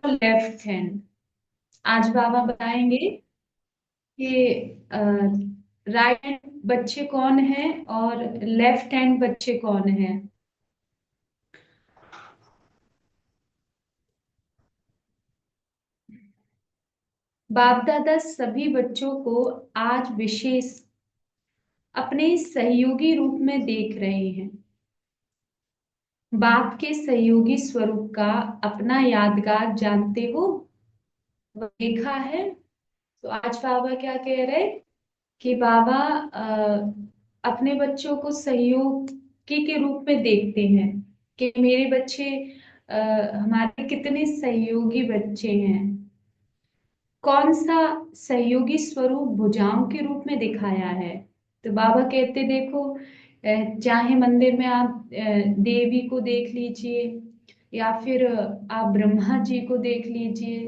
और left hand. आज बाबा बताएंगे कि राइट हैंड बच्चे कौन है और लेफ्ट हैंड बच्चे कौन है। बाप दादा सभी बच्चों को आज विशेष अपने सहयोगी रूप में देख रहे हैं। बाप के सहयोगी स्वरूप का अपना यादगार जानते हो, वो देखा है। तो आज बाबा क्या कह रहे, कि बाबा अपने बच्चों को सहयोगी के रूप में देखते हैं कि मेरे बच्चे हमारे कितने सहयोगी बच्चे हैं। कौन सा सहयोगी स्वरूप भुजाओं के रूप में दिखाया है। तो बाबा कहते देखो, चाहे मंदिर में आप देवी को देख लीजिए या फिर आप ब्रह्मा जी को देख लीजिए,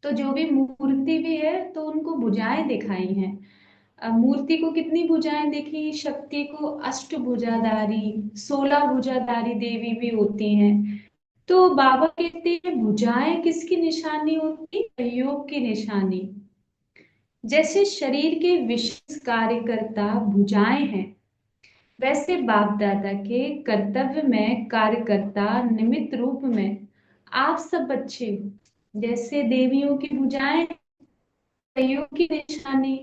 तो जो भी मूर्ति भी है तो उनको भुजाएं दिखाई हैं। मूर्ति को कितनी भुजाएं देखी, शक्ति को अष्टभुजाधारी 16 भुजाधारी देवी भी होती हैं। तो बाबा कहते हैं भुजाएं किसकी निशानी होती, सहयोग की निशानी। जैसे शरीर के विशेष कार्यकर्ता भुजाएं हैं, वैसे बाप दादा के कर्तव्य में कार्यकर्ता निमित्त रूप में आप सब बच्चे हो। जैसे देवियों की भुजाएं सहयोग की निशानी,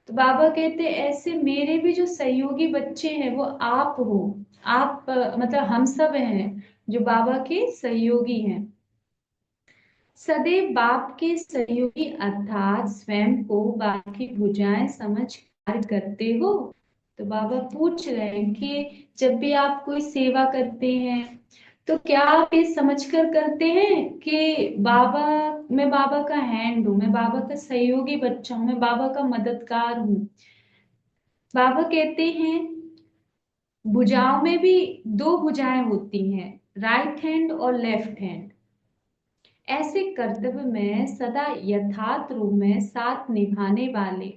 तो बाबा कहते ऐसे मेरे भी जो सहयोगी बच्चे हैं वो आप हो। आप मतलब हम सब हैं जो बाबा के सहयोगी हैं। सदैव बाप के सहयोगी अर्थात स्वयं को बाप की भुजाएं समझ कार्य करते हो। तो बाबा पूछ रहे हैं कि जब भी आप कोई सेवा करते हैं तो क्या आप ये समझ कर करते हैं कि बाबा, मैं बाबा का हैंड हूँ, मैं बाबा का सहयोगी बच्चा हूँ, मैं बाबा का मददगार हूँ। बाबा कहते हैं भुजाओं में भी दो भुजाएं होती हैं, राइट हैंड और लेफ्ट हैंड। ऐसे कर्तव्य में सदा यथार्थ रूप में साथ निभाने वाले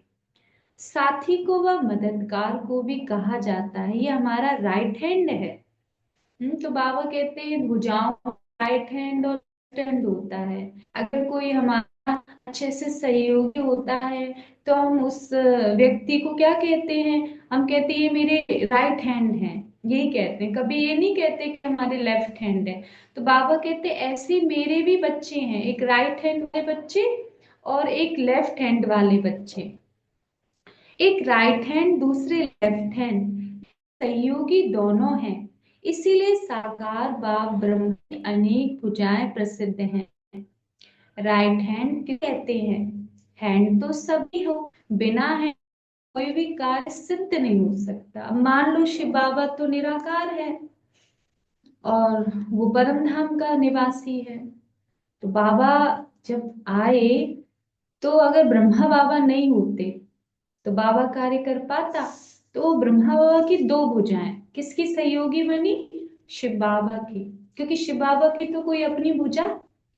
साथी को व मददगार को भी कहा जाता है, ये हमारा राइट हैंड है। तो बाबा कहते हैं भुजाओं राइट हैंड और लेफ्ट हैंड होता है। अगर कोई हमारा अच्छे से सहयोगी होता है तो हम उस व्यक्ति को क्या कहते हैं, हम कहते हैं ये मेरे राइट हैंड है, यही कहते हैं, कभी ये नहीं कहते कि हमारे लेफ्ट हैंड है। तो बाबा कहते हैं ऐसे मेरे भी बच्चे हैं, एक राइट हैंड वाले बच्चे और एक लेफ्ट हैंड वाले बच्चे। एक राइट हैंड दूसरे लेफ्ट हैंड सहयोगी दोनों हैं। इसीलिए साकार बाप ब्रह्म की अनेक भुजाएं प्रसिद्ध हैं। राइट हैंड क्यों कहते हैं, हैंड तो सभी हो, बिना हैंड कोई भी कार्य सिद्ध नहीं हो सकता। अब मान लो शिव बाबा तो निराकार है और वो परम धाम का निवासी है। तो बाबा जब आए तो अगर ब्रह्मा बाबा नहीं होते तो बाबा कार्य कर पाता। तो ब्रह्मा बाबा की दो भुजाएं किसकी सहयोगी बनी, शिव बाबा की। क्योंकि शिव बाबा की तो कोई अपनी भुजा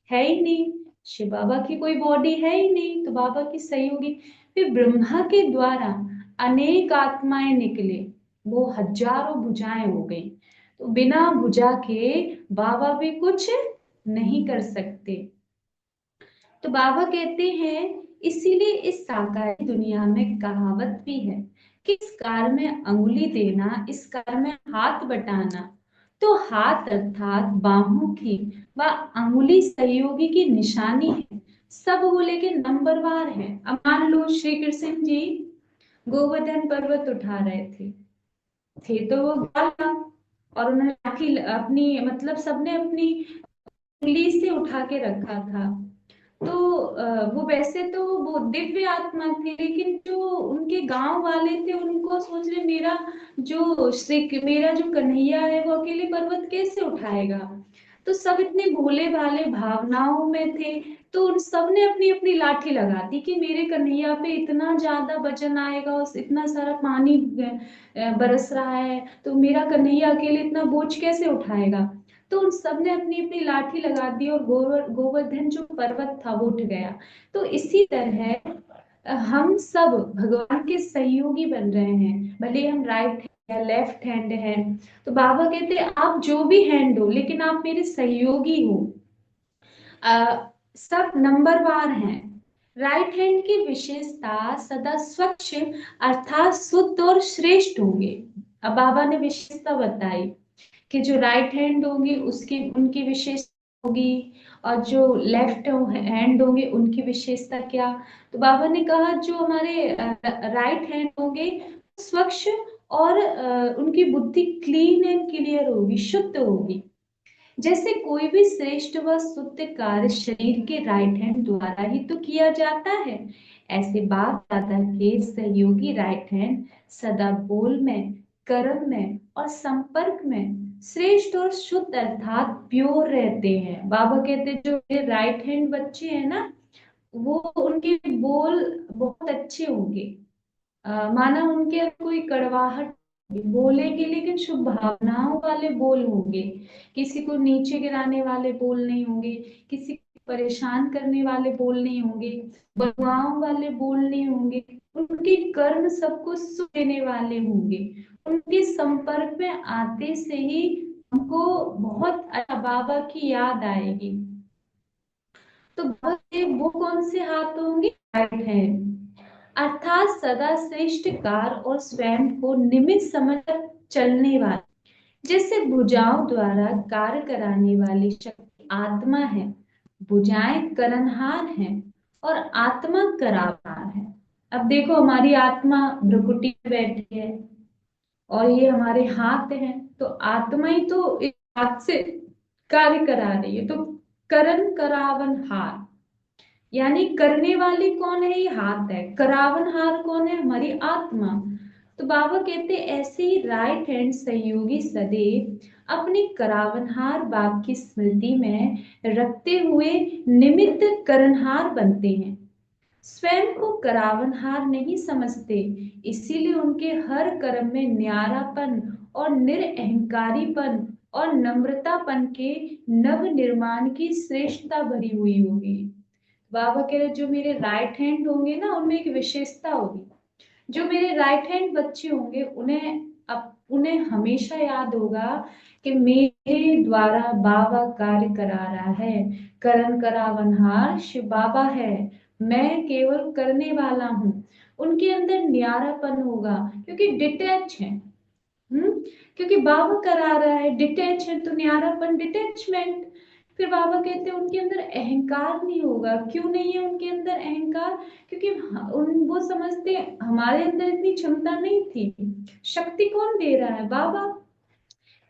है ही नहीं, शिव बाबा की कोई बॉडी है ही नहीं, तो बाबा की सहयोगी। फिर ब्रह्मा के द्वारा अनेक आत्माएं निकले, वो हजारों भुजाएं हो गई। तो बिना भुजा के बाबा भी कुछ नहीं कर सकते। तो बाबा कहते हैं इसीलिए इस साकारी दुनिया में कहावत भी है कि इस कार में अंगुली देना, इस कार में हाथ बटाना। तो हाथ अर्थात बाहों की व अंगुली सहयोगी की निशानी है। सब बोले के नंबरवार है। अब मान लो श्री कृष्ण जी गोवर्धन पर्वत उठा रहे थे तो वो ग्वाला, और उन्होंने लाठी अपनी मतलब सबने अपनी उंगली से उठा के रखा था। तो वो वैसे तो वो दिव्य आत्मा थे, लेकिन जो उनके गांव वाले थे उनको सोच रहे मेरा जो कन्हैया है वो अकेले पर्वत कैसे उठाएगा। तो सब इतने भोले भाले भावनाओं में थे, तो उन सब ने अपनी अपनी लाठी लगा दी कि मेरे कन्हैया पे इतना ज्यादा वजन आएगा और इतना सारा पानी बरस रहा है, तो मेरा कन्हैया अकेले इतना बोझ कैसे उठाएगा। तो उन सब ने अपनी अपनी लाठी लगा दी और गोवर्धन जो पर्वत था वो उठ गया। तो इसी तरह हम सब भगवान के सहयोगी बन रहे हैं, भले हम राइट है लेफ्ट हैंड है। तो बाबा कहते हैं आप जो भी हैंड हो लेकिन आप मेरे सहयोगी हो। सब नंबरवार हैं। राइट हैंड की विशेषता सदा स्वच्छ अर्थात शुद्ध और श्रेष्ठ होंगे। अब बाबा ने विशेषता बताई कि जो राइट हैंड होंगे उसकी उनकी विशेषता होगी, और जो लेफ्ट हैंड होंगे उनकी विशेषता क्या। तो बाबा ने कहा जो हमारे राइट हैंड होंगे स्वच्छ, और उनकी बुद्धि क्लीन एंड क्लियर होगी, शुद्ध होगी। जैसे कोई भी श्रेष्ठ व शुद्ध कार्य शरीर के राइट हैंड द्वारा ही तो किया जाता है, ऐसे बाप दादा के सहयोगी राइट हैंड सदा बोल में, कर्म में और संपर्क में श्रेष्ठ और शुद्ध अर्थात प्योर रहते हैं। बाबा कहते हैं जो ये राइट हैंड बच्चे हैं ना, वो उनके बोल बहुत अच्छे होंगे। माना उनके अंदर कोई कड़वाहट बोलेंगे, लेकिन शुभ भावनाओं वाले बोल होंगे। किसी को नीचे गिराने वाले बोल नहीं होंगे, किसी को परेशान करने वाले बोल नहीं होंगे, बदुआओं वाले बोल नहीं होंगे। उनके कर्म सबको सुख देने वाले होंगे। उनके संपर्क में आते से ही हमको बहुत अच्छा बाबा की याद आएगी। तो बाबा के वो कौन से हाथ होंगे? राइट हैंड, अर्थात सदा श्रेष्ठ कार और स्वयं को निमित्त समझकर चलने वाले। जैसे भुजाओं द्वारा कार्य कराने वाली शक्ति आत्मा है, भुजाएं करनहार हैं और आत्मा करावनार है। अब देखो हमारी आत्मा भ्रुकुटी में बैठी है और ये हमारे हाथ हैं, तो आत्मा ही तो इस हाथ से कार्य करा रही है। तो करण करावन हार, यानी करने वाली कौन है? ये हाथ है। करावनहार कौन है? हमारी आत्मा। तो बाबा कहते ऐसे ही राइट हैंड सहयोगी सदैव अपनी करावनहार बाप की स्मृति में रखते हुए निमित्त करनहार बनते हैं। स्वयं को करावनहार नहीं समझते, इसीलिए उनके हर कर्म में न्यारापन और निरअहंकारीपन और नम्रतापन के नव निर्माण की श्रेष्ठता भरी हुई होगी। बाबा कह रहे जो मेरे राइट हैंड होंगे ना, उनमें एक विशेषता होगी। जो मेरे राइट हैंड बच्चे होंगे उन्हें हमेशा याद होगा कि मेरे द्वारा बाबा कार्य करा रहा है। करण करावनहार शिव बाबा है, मैं केवल करने वाला हूँ। उनके अंदर न्यारापन होगा क्योंकि डिटैच है। हम्म, क्योंकि बाबा करा रहा है, डिटैच है, तो न्यारापन डिटैचमेंट। फिर बाबा कहते हैं उनके अंदर अहंकार नहीं होगा। क्यों नहीं है उनके अंदर अहंकार? क्योंकि वो समझते हैं हमारे अंदर इतनी क्षमता नहीं थी। शक्ति कौन दे रहा है? बाबा।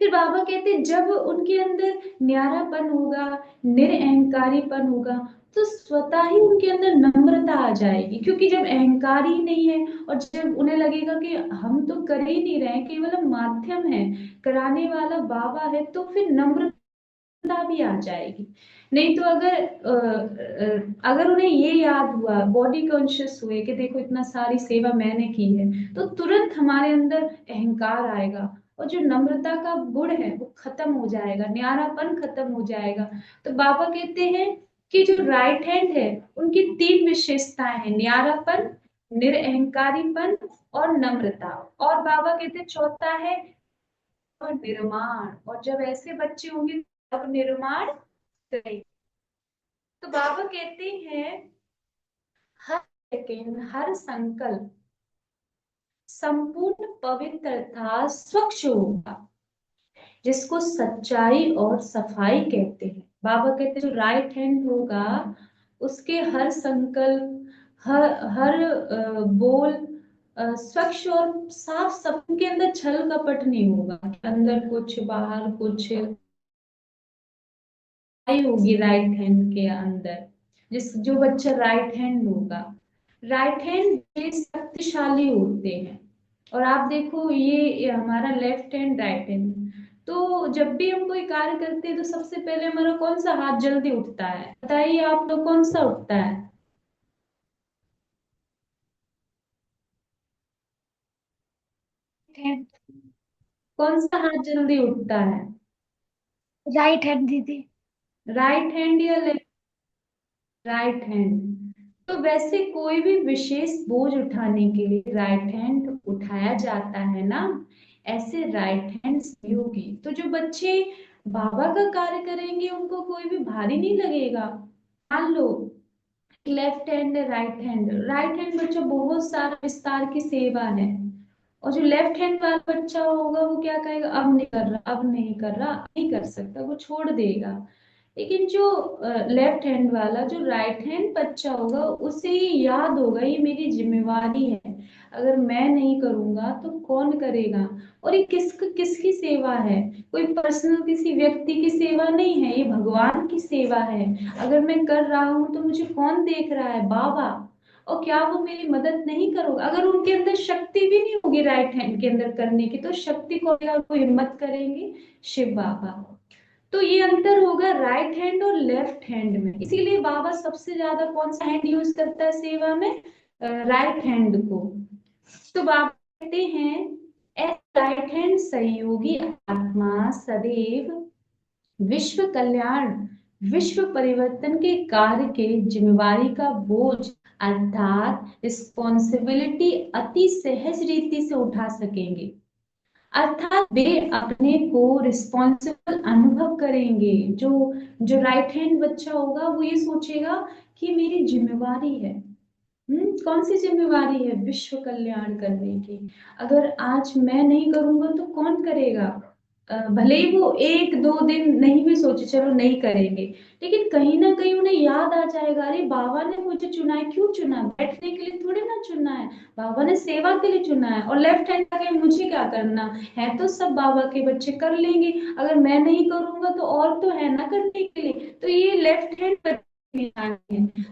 फिर बाबा कहते हैं जब उनके अंदर न्यारापन होगा, निरअहंकारीपन होगा, तो स्वतः ही उनके अंदर नम्रता आ जाएगी। क्योंकि जब अहंकार ही नहीं है और जब उन्हें लगेगा कि हम तो कर ही नहीं रहे, केवल हम माध्यम है, कराने वाला बाबा है, तो फिर नम्रता भी आ जाएगी। नहीं तो अगर उन्हें ये याद हुआ, बॉडी कॉन्शियस हुए कि देखो इतना सारी सेवा मैंने की है, तो तुरंत हमारे अंदर अहंकार आएगा और जो नम्रता का गुण है वो खत्म हो जाएगा, न्यारापन खत्म हो जाएगा। तो बाबा कहते हैं कि जो राइट हैंड है उनकी तीन विशेषताएं हैं, न्यारापन, निरअहंकारीपन और नम्रता। और बाबा कहते हैं चौथा है और निर्माण। और जब ऐसे बच्चे होंगे तब निर्माण करेंगे। तो बाबा कहते हैं हर सेकेंड, हर संकल्प संपूर्ण पवित्रता स्वच्छ होगा, जिसको सच्चाई और सफाई कहते हैं। बाबा कहते हैं जो राइट हैंड होगा उसके हर संकल्प, हर बोल स्वच्छ और साफ, सबके अंदर छल कपट नहीं होगा, अंदर कुछ बाहर कुछ होगी राइट हैंड के अंदर। जिस जो बच्चा राइट हैंड होगा, राइट हैंड शक्तिशाली होते हैं। और आप देखो ये हमारा लेफ्ट हैंड, राइट हैंड, तो जब भी हम कोई कार्य करते हैं तो सबसे पहले हमारा कौन सा हाथ जल्दी उठता है? बताइए आप लोग, कौन सा उठता है? हैंड। कौन सा हाथ जल्दी उठता है? राइट हैंड दीदी। राइट हैंड या लेफ्ट? Right hand. तो वैसे कोई भी विशेष बोझ उठाने के लिए राइट हैंड उठाया जाता है ना, ऐसे राइट हैंड सहयोगी। तो जो बच्चे बाबा का कार्य करेंगे उनको कोई भी भारी नहीं लगेगा। मान लो लेफ्ट हैंड है, राइट हैंड बच्चा बहुत सारा विस्तार की सेवा है, और जो लेफ्ट हैंड वाला बच्चा होगा वो क्या कहेगा, अब नहीं कर रहा, अब नहीं कर रहा, नहीं कर सकता, वो छोड़ देगा। लेकिन जो लेफ्ट हैंड वाला, जो राइट हैंड बच्चा होगा, उसे ये याद होगा ये मेरी जिम्मेवारी है, अगर मैं नहीं करूंगा तो कौन करेगा। और ये किसकी सेवा है, कोई पर्सनल किसी व्यक्ति की सेवा नहीं है, ये भगवान की सेवा है। अगर मैं कर रहा हूं तो मुझे कौन देख रहा है, बाबा। और क्या वो मेरी मदद नहीं करोगे, अगर उनके अंदर शक्ति भी नहीं होगी राइट हैंड के अंदर करने की, तो शक्ति को अगर वो हिम्मत करेंगे, शिव बाबा। तो ये अंतर होगा राइट हैंड और लेफ्ट हैंड में, इसीलिए बाबा सबसे ज्यादा कौन सा हैंड यूज करता है सेवा में, राइट हैंड को। तो बाबा कहते हैं राइट हैंड सहयोगी आत्मा सदैव विश्व कल्याण, विश्व परिवर्तन के कार्य के जिम्मेवारी का बोझ अर्थात रिस्पॉन्सिबिलिटी अति सहज रीति से उठा सकेंगे। अर्थात वे अपने को रिस्पॉन्सिबल अनुभव करेंगे। जो जो राइट हैंड बच्चा होगा वो ये सोचेगा कि मेरी जिम्मेवारी है। कौन सी जिम्मेवारी है, विश्व कल्याण करने की। अगर आज मैं नहीं करूंगा तो कौन करेगा। भले ही वो एक दो दिन नहीं भी सोचे चलो नहीं करेंगे, लेकिन कहीं ना कहीं उन्हें याद आ जाएगा, अरे बाबा ने मुझे चुना है, क्यों चुना, बैठने के लिए थोड़ी ना चुना है, बाबा ने सेवा के लिए चुना है। और लेफ्ट हैंड का मुझे क्या करना है, तो सब बाबा के बच्चे कर लेंगे, अगर मैं नहीं करूंगा तो और तो है ना करने के लिए। तो ये लेफ्ट हैंड है।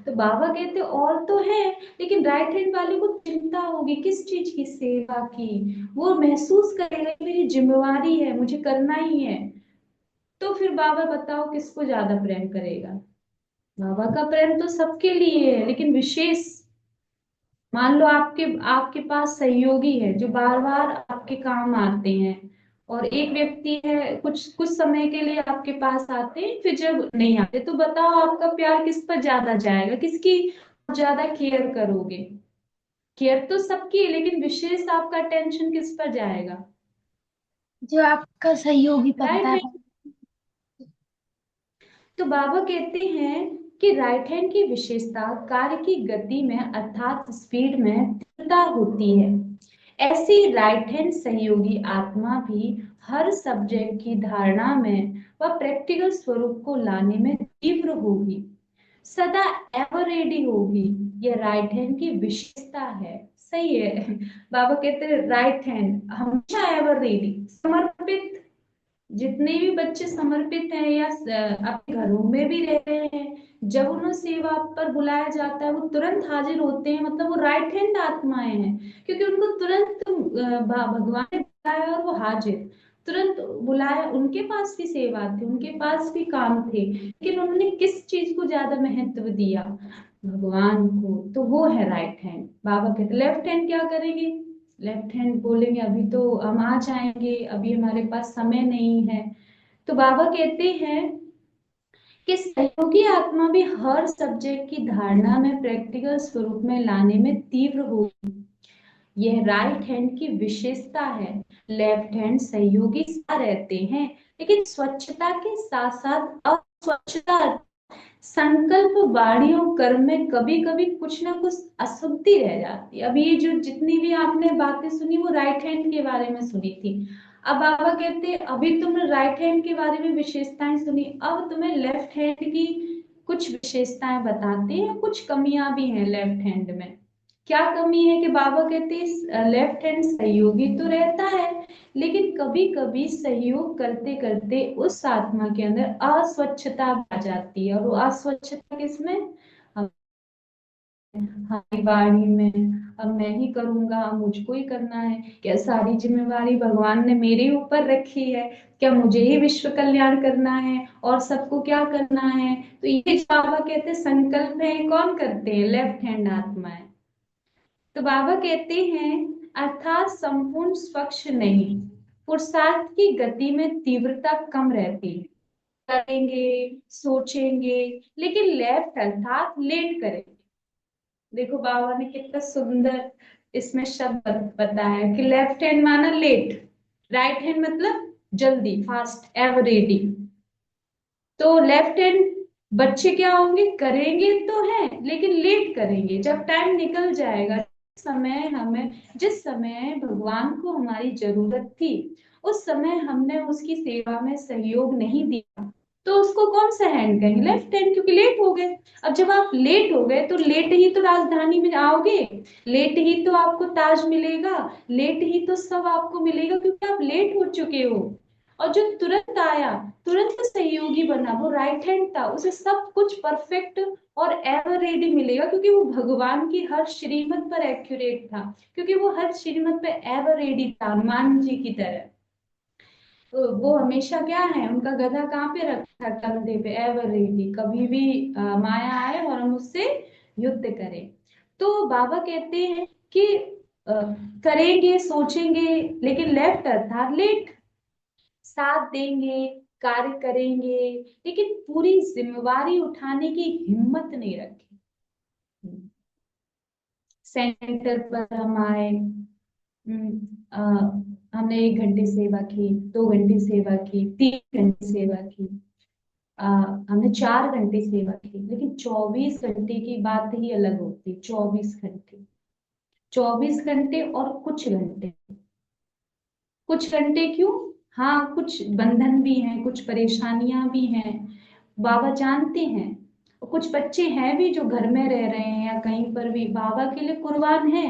तो बाबा कहते और तो है, लेकिन राइट हैंड वाले को चिंता होगी किस चीज की, सेवा की। वो महसूस करेगा कि मेरी जिम्मेवारी है, मुझे करना ही है। तो फिर बाबा बताओ किसको ज्यादा प्रेम करेगा। बाबा का प्रेम तो सबके लिए है, लेकिन विशेष, मान लो आपके आपके पास सहयोगी है जो बार बार आपके काम आते हैं, और एक व्यक्ति है कुछ कुछ समय के लिए आपके पास आते हैं फिर जब नहीं आते, तो बताओ आपका प्यार किस पर ज्यादा जाएगा, किसकी आप ज्यादा केयर करोगे। केयर तो सबकी है, लेकिन विशेष आपका टेंशन किस पर जाएगा, जो आपका सहयोगी बनता राइट। है। तो बाबा कहते हैं कि राइट हैंड की विशेषता कार्य की गति में अर्थात स्पीड में तीव्रता होती है। ऐसी राइट हैंड सहयोगी आत्मा भी हर सब्जेक्ट की धारणा में व प्रैक्टिकल स्वरूप को लाने में तीव्र होगी, सदा एवर रेडी होगी। यह राइट हैंड की विशेषता है। सही है। बाबा कहते हैं राइट हैंड हमेशा एवर रेडी, समर्पित। जितने भी बच्चे समर्पित हैं या अपने घरों में भी रह रहे हैं, जब उन्हें सेवा पर बुलाया जाता है वो तुरंत हाजिर होते हैं, मतलब वो राइट हैंड आत्माएं हैं, क्योंकि उनको तुरंत भगवान ने बुलाया और वो हाजिर, तुरंत बुलाया। उनके पास भी सेवा थी, उनके पास भी काम थे, लेकिन उन्होंने किस चीज को ज्यादा महत्व दिया, भगवान को। तो वो है राइट हैंड। बाबा कहते लेफ्ट हैंड क्या करेंगे, लेफ्ट हैंड बोलेंगे अभी तो हम आ जाएंगे, अभी हमारे पास समय नहीं है। तो बाबा कहते हैं कि सहयोगी आत्मा भी हर सब्जेक्ट की धारणा में प्रैक्टिकल स्वरूप में लाने में तीव्र हो, यह राइट हैंड की विशेषता है। लेफ्ट हैंड सहयोगी सा रहते हैं, लेकिन स्वच्छता के साथ साथ अस्वच्छता, संकल्प वाणियों कर्म में कभी कभी कुछ ना कुछ अशुद्धि रह जाती है। अब ये जो जितनी भी आपने बातें सुनी वो राइट हैंड के बारे में सुनी थी। अब बाबा कहते हैं अभी तुमने राइट हैंड के बारे में विशेषताएं सुनी, अब तुम्हें लेफ्ट हैंड की कुछ विशेषताएं बताते हैं, कुछ कमियां भी हैं लेफ्ट हैंड में। क्या कमी है कि बाबा कहते हैं लेफ्ट हैंड सहयोगी तो रहता है, लेकिन कभी कभी सहयोग करते करते उस आत्मा के अंदर अस्वच्छता आ जाती है, और वो अस्वच्छता किसमें, हमारी वाणी में। अब मैं ही करूंगा, मुझको ही करना है, क्या सारी जिम्मेवारी भगवान ने मेरे ऊपर रखी है, क्या मुझे ही विश्व कल्याण करना है और सबको क्या करना है। तो ये जो बाबा कहते हैं संकल्प है, कौन करते हैं, लेफ्ट हैंड आत्मा है। तो बाबा कहते हैं अर्थात संपूर्ण स्वच्छ नहीं, पुरुषार्थ की गति में तीव्रता कम रहती है, करेंगे सोचेंगे, लेकिन लेफ्ट अर्थात लेट करेंगे। देखो बाबा ने कितना सुंदर इसमें शब्द बताया कि लेफ्ट हैंड माना लेट, राइट हैंड मतलब जल्दी, फास्ट, एवर रेडी। तो लेफ्ट हैंड बच्चे क्या होंगे, करेंगे तो है लेकिन लेट करेंगे, जब टाइम निकल जाएगा। जिस समय भगवान को हमारी जरूरत थी, उस समय हमने उसकी सेवा में सहयोग नहीं दिया, तो उसको कौन सा हैंड कहेंगे, लेफ्ट हैंड, क्योंकि लेट हो गए। अब जब आप लेट हो गए तो लेट ही तो राजधानी में आओगे, लेट ही तो आपको ताज मिलेगा, लेट ही तो सब आपको मिलेगा, क्योंकि आप लेट हो चुके हो। और जो तुरंत आया, तुरंत सहयोगी बना, वो राइट हैंड था, उसे सब कुछ परफेक्ट और एवर रेडी मिलेगा, क्योंकि वो भगवान की हर श्रीमत पर एक्यूरेट था, क्योंकि वो हर श्रीमत पे एवर रेडी था, हनुमान जी की तरह। तो वो हमेशा क्या है, उनका गधा कहाँ पे रखा, कंधे पे, एवर रेडी, कभी भी माया आए और हम उससे युद्ध करें। तो बाबा कहते हैं कि अ, करेंगे, सोचेंगे, लेकिन लेफ्ट अर्थात लेट, साथ देंगे, कार्य करेंगे, लेकिन पूरी जिम्मेवारी उठाने की हिम्मत नहीं रखी। सेंटर पर हम आए, हमने 1 घंटे सेवा की, 2 घंटे सेवा की, 3 घंटे सेवा की, आ, हमने 4 घंटे सेवा की, लेकिन 24 घंटे की बात ही अलग होती है। 24 घंटे, 24 घंटे और कुछ घंटे, कुछ घंटे क्यों, हाँ कुछ बंधन भी हैं, कुछ परेशानियां भी हैं, बाबा जानते हैं। और कुछ बच्चे हैं भी जो घर में रह रहे हैं या कहीं पर भी, बाबा के लिए कुर्बान है,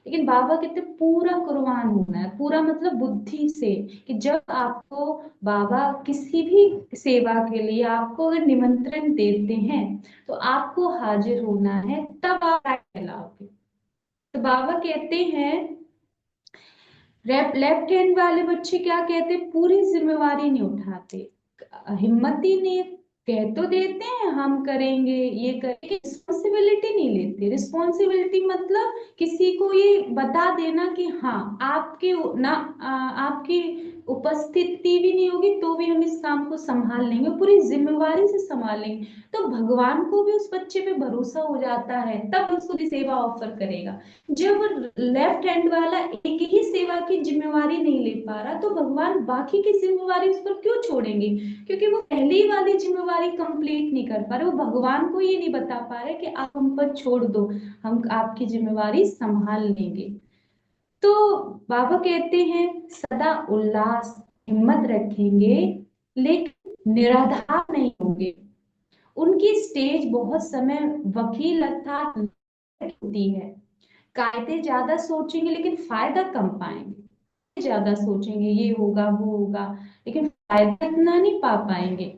लेकिन बाबा कहते पूरा कुर्बान होना है, पूरा मतलब बुद्धि से, कि जब आपको बाबा किसी भी सेवा के लिए आपको अगर निमंत्रण देते हैं, तो आपको हाजिर होना है, तब आप कहलाओगे। तो बाबा कहते हैं, लेफ्ट हैंड वाले बच्चे क्या कहते, पूरी जिम्मेवारी नहीं उठाते, हिम्मत ही नहीं, कह तो देते हैं हम करेंगे, ये करेंगे, रिस्पॉन्सिबिलिटी नहीं लेते। रिस्पॉन्सिबिलिटी मतलब किसी को ये बता देना कि हाँ आपके ना आपकी उपस्थिति भी नहीं होगी तो भी हम इस काम को संभाल लेंगे, पूरी जिम्मेवारी से संभालेंगे। तो भगवान को भी उस बच्चे पे भरोसा हो जाता है, तब उसको भी सेवा ऑफर करेगा। जब लेफ्ट हैंड वाला एक ही सेवा की जिम्मेवारी नहीं ले पा रहा, तो भगवान बाकी की जिम्मेवारी उस पर क्यों छोड़ेंगे, क्योंकि वो पहली वाली जिम्मेवारी कंप्लीट नहीं कर पा रहे, वो भगवान को ये नहीं बता पा रहे कि आप हम पर छोड़ दो, हम आपकी जिम्मेवारी संभाल लेंगे। तो बाबा कहते हैं सदा उल्लास, हिम्मत रखेंगे, लेकिन निराधार नहीं होंगे। उनकी स्टेज बहुत समय वकील अर्थात होती है, कायदे ज्यादा सोचेंगे लेकिन फायदा कम पाएंगे, ज्यादा सोचेंगे ये होगा वो होगा, लेकिन फायदा इतना नहीं पा पाएंगे।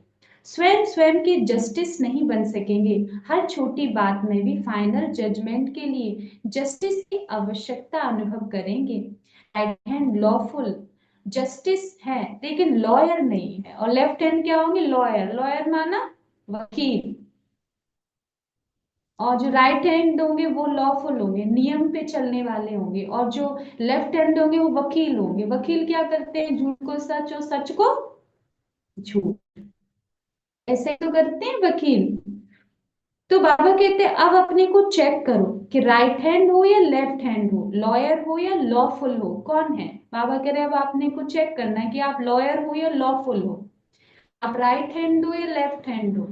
स्वयं स्वयं के जस्टिस नहीं बन सकेंगे, हर छोटी बात में भी फाइनल जजमेंट के लिए जस्टिस की आवश्यकता अनुभव करेंगे। राइट हैंड लॉफुल जस्टिस है, लेकिन लॉयर नहीं है, और लेफ्ट हैंड क्या होंगे, लॉयर, लॉयर माना वकील। और जो राइट हैंड होंगे वो लॉफुल होंगे, नियम पे चलने वाले होंगे, और जो लेफ्ट हैंड होंगे वो वकील होंगे। वकील क्या करते हैं, झूठ को सच और सच को झूठ, ऐसे तो करते हैं वकील। तो बाबा कहते हैं अब अपने को चेक करो कि राइट हैंड हो या लेफ्ट हैंड हो, लॉयर हो या लॉफुल हो, कौन है। बाबा कह रहे हैं अब आपने को चेक करना है कि आप लॉयर हो या लॉफुल हो, आप राइट हैंड हो या लेफ्ट हैंड हो।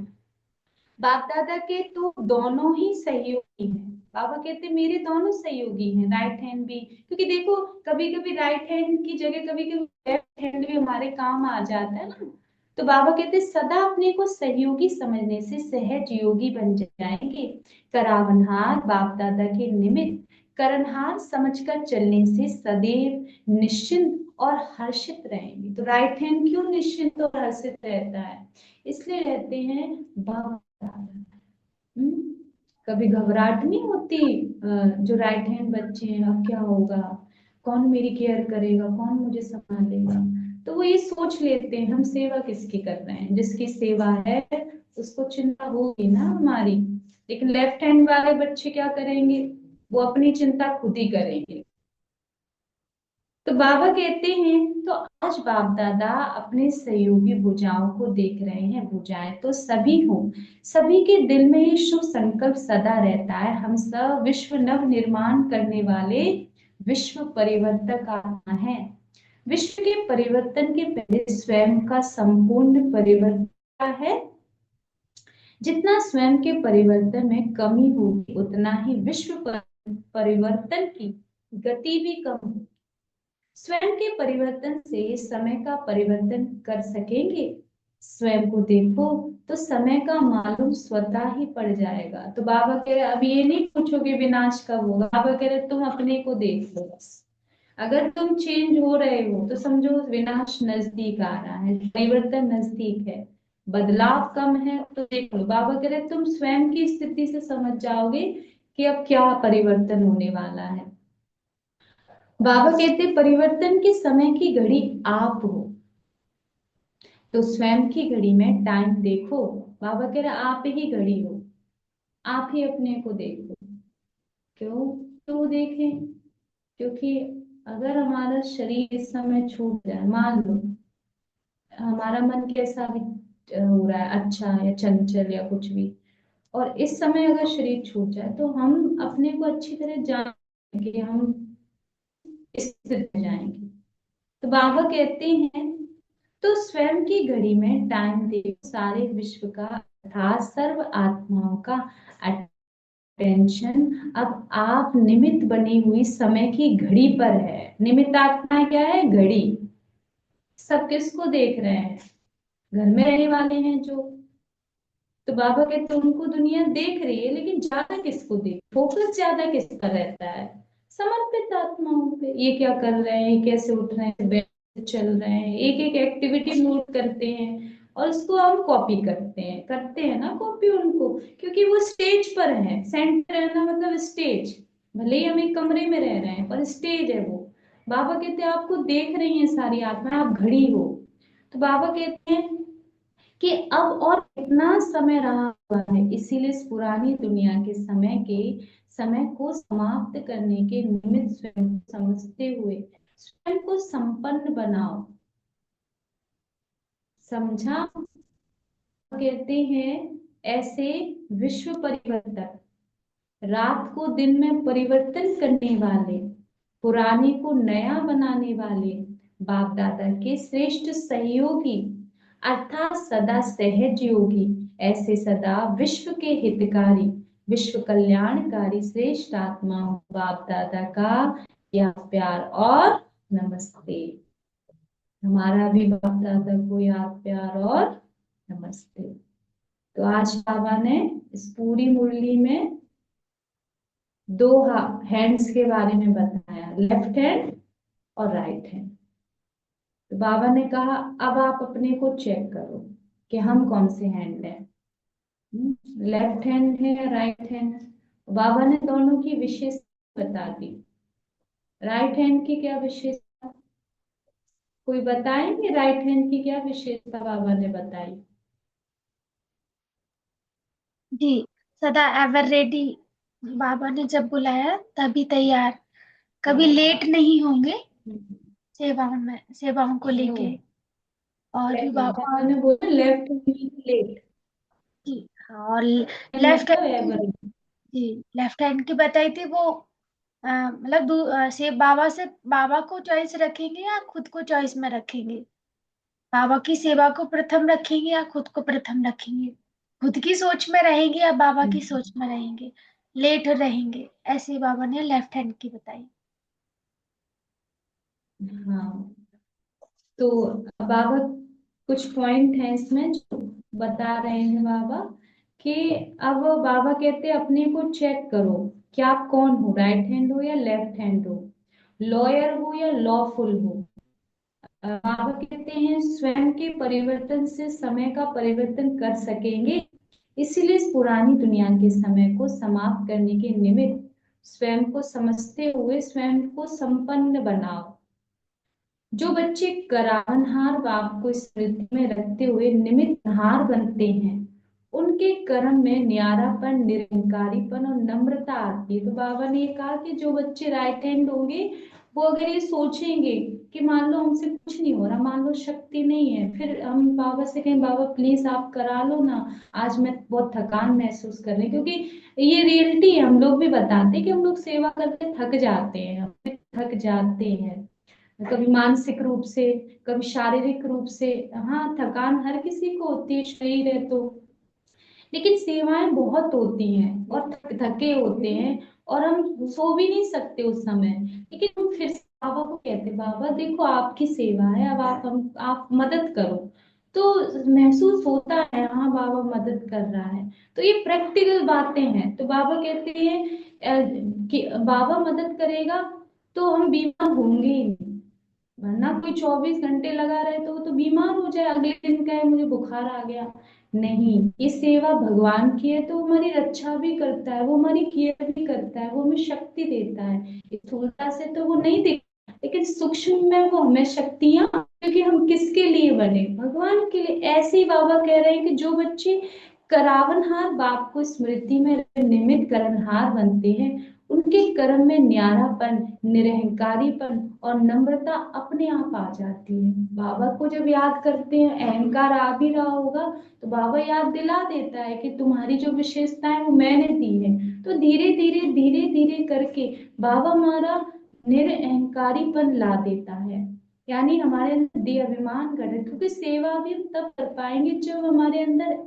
बाप दादा के तो दोनों ही सहयोगी हैं, बाबा कहते मेरे दोनों सहयोगी हैं, राइट हैंड भी, क्योंकि देखो कभी कभी राइट हैंड की जगह कभी कभी लेफ्ट हैंड भी हमारे काम आ जाता है ना। तो बाबा कहते सदा अपने को सहयोगी समझने से सहज योगी बन जाएंगे, करावनहार बाप दादा के निमित्त करनहार समझकर चलने से सदैव निश्चिंत और हर्षित रहेंगे। तो राइट हैंड क्यों निश्चिंत और हर्षित रहता है, इसलिए रहते हैं बाबा। हम्म, कभी घबराहट नहीं होती, जो राइट हैंड बच्चे हैं अब क्या होगा, कौन मेरी केयर करेगा, कौन मुझे संभालेगा। तो वो ये सोच लेते हैं हम सेवा किसकी कर रहे हैं, जिसकी सेवा है उसको चिंता होगी ना हमारी। लेकिन लेफ्ट हैंड वाले बच्चे क्या करेंगे, वो अपनी चिंता खुद ही करेंगे। तो बाबा कहते हैं तो आज बाप दादा अपने सहयोगी भुजाओं को देख रहे हैं, भुजाएं तो सभी हो, सभी के दिल में ये शुभ संकल्प सदा रहता है, हम सब विश्व नव निर्माण करने वाले विश्व परिवर्तक आत्मा है। विश्व के परिवर्तन के पहले स्वयं का संपूर्ण परिवर्तन है, जितना स्वयं के परिवर्तन में कमी होगी उतना ही विश्व परिवर्तन की गति भी कम होगी। स्वयं के परिवर्तन से समय का परिवर्तन कर सकेंगे। स्वयं को देखो तो समय का मालूम स्वतः ही पड़ जाएगा। तो बाबा कह रहे अब ये नहीं पूछोगे विनाश कब होगा, बाबा कह रहे तुम अपने को देख लो बस। अगर तुम चेंज हो रहे हो तो समझो विनाश नजदीक आ रहा है, परिवर्तन नजदीक है, बदलाव कम है। तो देख लो, बाबा कह रहे तुम स्वयं की स्थिति से समझ जाओगे कि अब क्या परिवर्तन होने वाला है। बाबा कहते परिवर्तन के समय की घड़ी आप हो, तो स्वयं की घड़ी में टाइम देखो। बाबा कह रहे आप ही घड़ी हो, आप ही अपने को देखो। क्यों क्यों देखें? क्योंकि अगर हमारा शरीर इस समय छूट जाए, मान लो हमारा मन कैसा भी हो रहा है, अच्छा या चंचल या कुछ भी, और इस समय अगर शरीर छूट जाए तो हम अपने को अच्छी तरह जान कि हम इस स्थिति में जाएंगे। तो बाबा कहते हैं तो स्वयं की घड़ी में टाइम देखो, सारे विश्व का अर्थात सर्व आत्माओं का अटेंशन अब आप निमित्त बनी हुई समय की घड़ी पर है। निमित्त आत्मा क्या है? घड़ी। सब किसको देख रहे हैं? घर में रहने वाले हैं जो। तो बाबा कहते हैं उनको दुनिया देख रही है, लेकिन ज्यादा किसको देख, फोकस ज्यादा किस पर रहता है? समर्पित आत्माओं पे। ये क्या कर रहे हैं, कैसे उठ रहे हैं, बैठ चल रहे हैं, एक एक एक्टिविटी नोट करते हैं और उसको हम कॉपी करते हैं ना कॉपी उनको, क्योंकि वो स्टेज पर है। सेंटर रहना मतलब स्टेज। भले ही हम एक कमरे में रह रहे हैं पर स्टेज है वो। बाबा कहते हैं आपको देख रही हैं सारी आत्मा, आप घड़ी हो। तो बाबा कहते हैं कि अब और कितना समय रहा हुआ है, इसीलिए इस पुरानी दुनिया के समय को समाप्त करने के निमित्त स्वयं को समझते हुए स्वयं को संपन्न बनाओ। समझा? कहते हैं ऐसे विश्व परिवर्तक, रात को दिन में परिवर्तन करने वाले, पुराने को नया बनाने वाले बाप दादा के श्रेष्ठ सहयोगी अर्थात सदा सहज योगी, ऐसे सदा विश्व के हितकारी, विश्व कल्याणकारी श्रेष्ठ आत्माओं बाप दादा का यह प्यार और नमस्ते। हमारा भी बाप दादा को याद प्यार और नमस्ते। तो आज बाबा ने इस पूरी मुरली में दो हैंड्स के बारे में बताया, लेफ्ट हैंड और राइट हैंड। तो बाबा ने कहा अब आप अपने को चेक करो कि हम कौन से हैंड हैं, लेफ्ट हैंड है या राइट हैंड। बाबा ने दोनों की विशेषता बता दी। राइट हैंड की क्या विशेषता, कोई बताएंगे? राइट हैंड की क्या विशेषता बाबा ने बताई? जी, सदा एवर रेडी। बाबा ने जब बुलाया तभी तैयार, कभी लेट नहीं होंगे सेवाओं को लेके। और भी बाबा और ने बोला लेफ्ट प्लेट जी हाँ, और लेफ्ट मतलब हैंड एवर। जी, लेफ्ट हैंड की बताई थी वो। मतलब से बाबा को चॉइस रखेंगे या खुद को चॉइस में रखेंगे? बाबा की सेवा को प्रथम रखेंगे या खुद को प्रथम रखेंगे? खुद की सोच में रहेंगे या बाबा की सोच में रहेंगे? लेट रहेंगे, ऐसे बाबा ने लेफ्ट हैंड की बताई। हाँ, तो बाबा कुछ पॉइंट है इसमें जो बता रहे हैं बाबा कि अब बाबा कहते हैं अपने को चेक करो कि आप कौन हो, राइट हैंड हो या लेफ्ट हैंड हो, लॉयर हो या लॉफुल हो। बाबा कहते हैं स्वयं के परिवर्तन से समय का परिवर्तन कर सकेंगे, इसीलिए इस पुरानी दुनिया के समय को समाप्त करने के निमित्त स्वयं को समझते हुए स्वयं को संपन्न बनाओ। जो बच्चे करावनहार बाप को स्मृति में रखते हुए निमित्तहार बनते हैं, उनके कर्म में न्यारापन, निरंकारीपन और नम्रता आती है। तो बाबा ने ये कहा कि जो बच्चे राइट हैंड होंगे वो अगर ये सोचेंगे कि मान लो हमसे कुछ नहीं हो रहा, मान लो शक्ति नहीं है, फिर हम बाबा से कहें बाबा प्लीज आप करा लो ना, आज मैं बहुत थकान महसूस कर रही, क्योंकि ये रियलिटी है। हम लोग भी बताते हैं कि हम लोग सेवा करके थक जाते हैं, हम थक जाते हैं, कभी मानसिक रूप से, कभी शारीरिक रूप से। हाँ, थकान हर किसी को होती है, शरीर है तो। लेकिन सेवाएं बहुत होती हैं और थके होते हैं, और हम सो भी नहीं सकते उस समय। लेकिन हम फिर से बाबा को कहते, बाबा देखो आपकी सेवा है, अब आप मदद करो। तो महसूस होता है हाँ बाबा मदद कर रहा है। तो ये प्रैक्टिकल बातें हैं। तो बाबा कहते हैं कि बाबा मदद करेगा तो हम बीमार होंगे ही नहीं। वरना कोई 24 घंटे लगा रहे तो वो तो बीमार हो जाए, अगले दिन कहे मुझे बुखार आ गया। नहीं, ये सेवा भगवान की है तो वो हमारी रक्षा भी करता है, वो हमारी केयर भी करता है, वो हमें शक्ति देता है। स्थूलता से तो वो नहीं देता, लेकिन सूक्ष्म में वो हमें शक्तियां, क्योंकि हम किसके लिए बने, भगवान के लिए। ऐसे ही बाबा कह रहे हैं कि जो बच्चे करावनहार बाप को स्मृति में निमित्त करनहार बनते हैं, उनके कर्म में न्यारापन, निरहंकारीपन और नम्रता अपने आप आ जाती है। बाबा को जब याद करते हैं, अहंकार आ भी रहा होगा तो बाबा याद दिला देता है कि तुम्हारी जो विशेषताएं वो मैंने दी है। तो धीरे धीरे करके बाबा हमारा निरअहकारीपन ला देता है, यानी हमारे अंदर दे अभिमान घटे, क्योंकि सेवा भी हम तब कर पाएंगे जब हमारे अंदर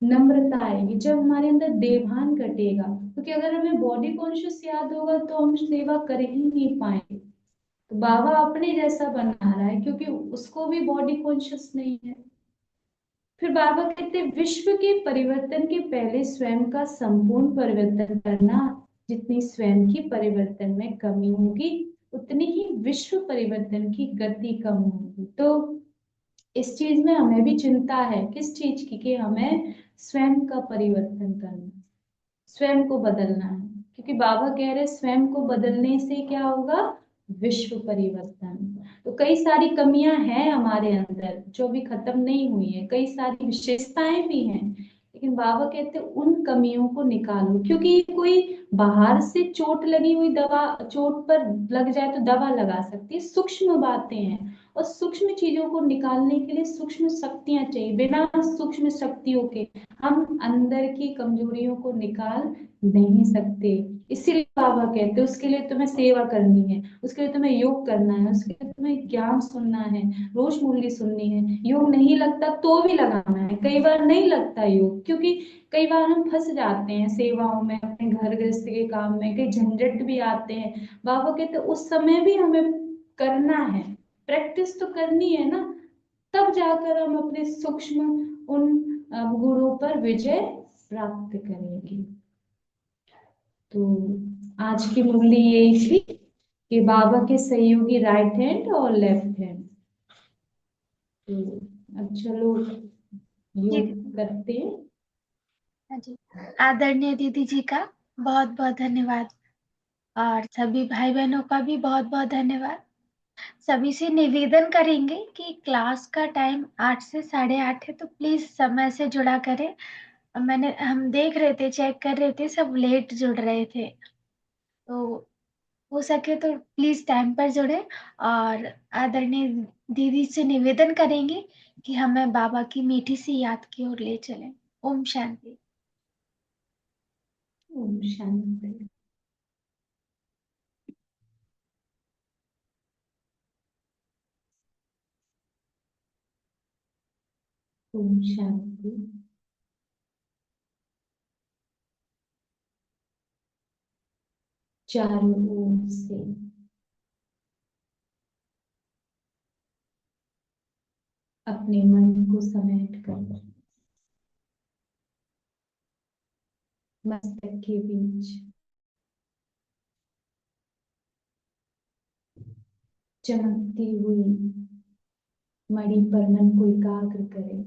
नम्रता आएगी, जब हमारे अंदर देभान घटेगा। क्योंकि अगर हमें बॉडी कॉन्शियस याद होगा तो हम सेवा कर ही नहीं पाएंगे। तो बाबा अपने जैसा बना रहा है क्योंकि उसको भी बॉडी कॉन्शियस नहीं है। फिर बाबा कहते हैं विश्व के परिवर्तन के पहले स्वयं का संपूर्ण परिवर्तन करना। जितनी स्वयं की परिवर्तन में कमी होगी, उतनी ही विश्व परिवर्तन की गति कम होगी। तो इस चीज में हमें भी चिंता है, किस चीज की, कि हमें स्वयं का परिवर्तन करना, स्वयं को बदलना है। क्योंकि बाबा कह रहे स्वयं को बदलने से क्या होगा, विश्व परिवर्तन। तो कई सारी कमियां हैं हमारे अंदर जो भी खत्म नहीं हुई है, कई सारी विशेषताएं भी हैं, लेकिन बाबा कहते हैं उन कमियों को निकालो। क्योंकि ये कोई बाहर से चोट लगी हुई दवा, चोट पर लग जाए तो दवा लगा सकती है, सूक्ष्म बातें हैं। और सूक्ष्म चीजों को निकालने के लिए सूक्ष्म शक्तियां चाहिए। बिना सूक्ष्म शक्तियों के हम अंदर की कमजोरियों को निकाल नहीं सकते। इसीलिए बाबा कहते हैं उसके लिए तुम्हें सेवा करनी है, उसके लिए तुम्हें योग करना है, उसके लिए तुम्हें ज्ञान सुनना है, रोज मुरली सुननी है। योग नहीं लगता तो भी लगाना है। कई बार नहीं लगता योग, क्योंकि कई बार हम फंस जाते हैं सेवाओं में, अपने घर गृहस्थ के काम में, कई झंझट भी आते हैं। बाबा कहते हैं उस समय भी हमें करना है, प्रैक्टिस तो करनी है ना। तब जाकर हम अपने सूक्ष्म उन गुणों पर विजय प्राप्त करेंगे। तो आज की मुरली यही थी कि बाबा के सहयोगी राइट हैंड और लेफ्ट हैंड। तो अब चलो जी योग दीदी। करते हैं। हाँ जी। आदरणीय दीदी जी का बहुत बहुत धन्यवाद, और सभी भाई बहनों का भी बहुत बहुत धन्यवाद। सभी से निवेदन करेंगे कि क्लास का टाइम 8 से 8:30 है, तो प्लीज समय से जुड़ा करें। हम देख रहे थे, चेक कर रहे थे, सब लेट जुड़ रहे थे। तो हो सके तो प्लीज टाइम पर जुड़े, और आदरणीय दीदी से निवेदन करेंगे कि हमें बाबा की मीठी सी याद की ओर ले चलें। ओम शांति। ओम शांति। ओम शांति। चारों ओर से अपने मन को समेट कर मस्तक के बीच चमकती हुई मणि पर मन को एकाग्र करें।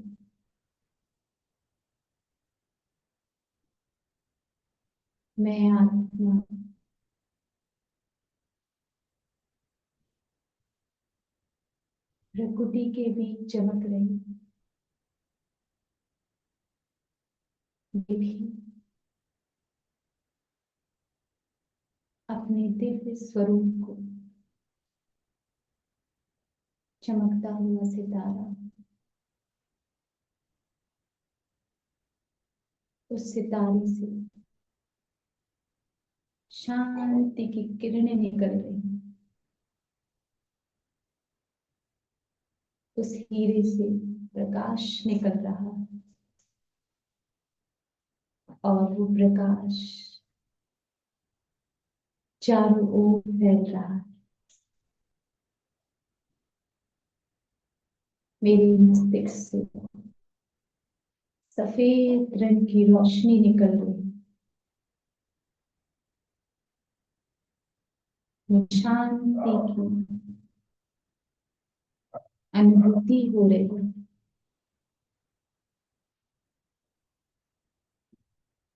मैं आत्मा प्रकृति के बीच चमक रही, ये भी अपने दिव्य स्वरूप को चमकता हुआ सितारा, उस सितारे से शांति की किरणें निकल रही, उस हीरे से प्रकाश निकल रहा। और वो प्रकाश चारों ओर फैल रहा है। मेरे मस्तिष्क से सफेद रंग की रोशनी निकल रही है। मुझे शांति की अनुभूति हो रही है।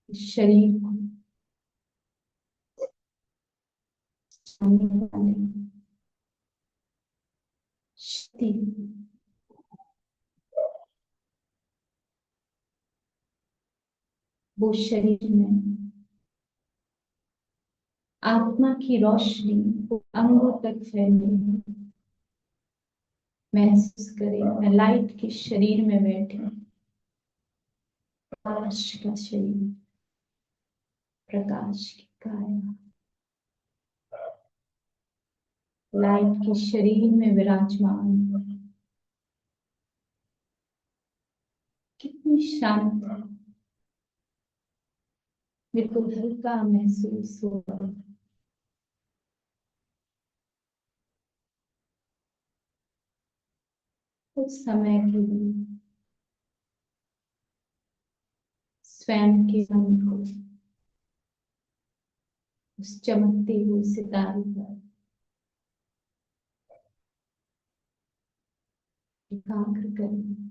शरीर को आने वाले शक्ति वो शरीर में आत्मा की रोशनी वो अंगों तक फैल रही है। महसूस करें मैं लाइट के शरीर में बैठी हूँ। प्रकाश का शरीर, प्रकाश की काया लाइट के शरीर में विराजमान है। कितनी शांत है। बिल्कुल हल्का महसूस होगा। कुछ समय के लिए स्वयं के मन को उस चमकते हुए सितारे पर एकाग्र करें।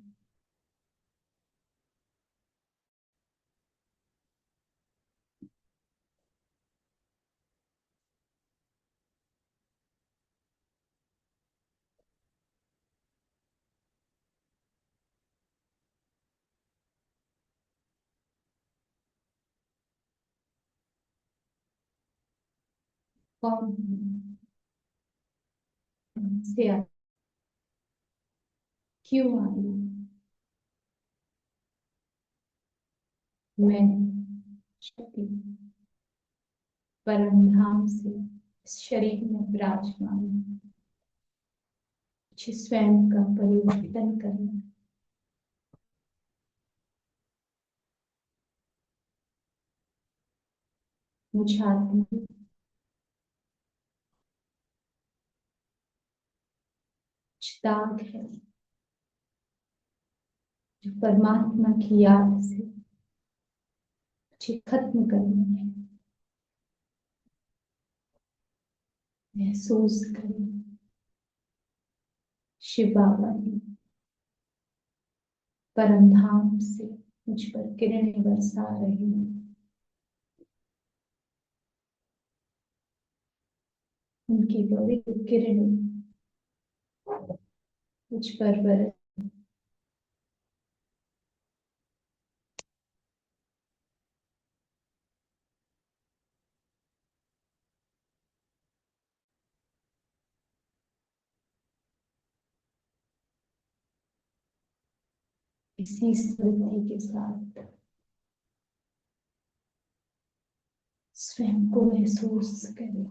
कौन से क्यों आई मैं शक्ति परम धाम से इस शरीर में विराजमान हूँ। मुझे स्वयं का परिवर्तन करना। मुझे आत्मा दाग है जो परमात्मा की याद से मुझे खत्म करनी है। महसूस करें शिव बाबा ने परम धाम से मुझ पर किरणें बरसा रही हैं। उनकी पवित्र किरणें मुझ पर बरस इसी स्मृति के साथ स्वयं को महसूस करें।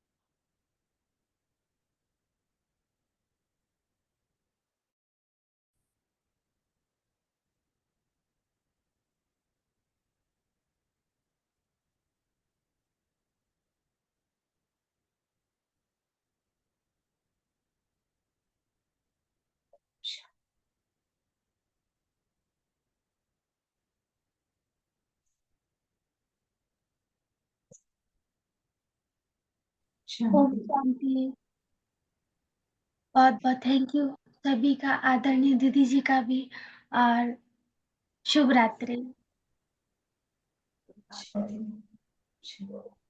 ओम शांति। शांति। बहुत बहुत थैंक यू सभी का, आदरणीय दीदी जी का भी। और शुभ रात्रि। शांति।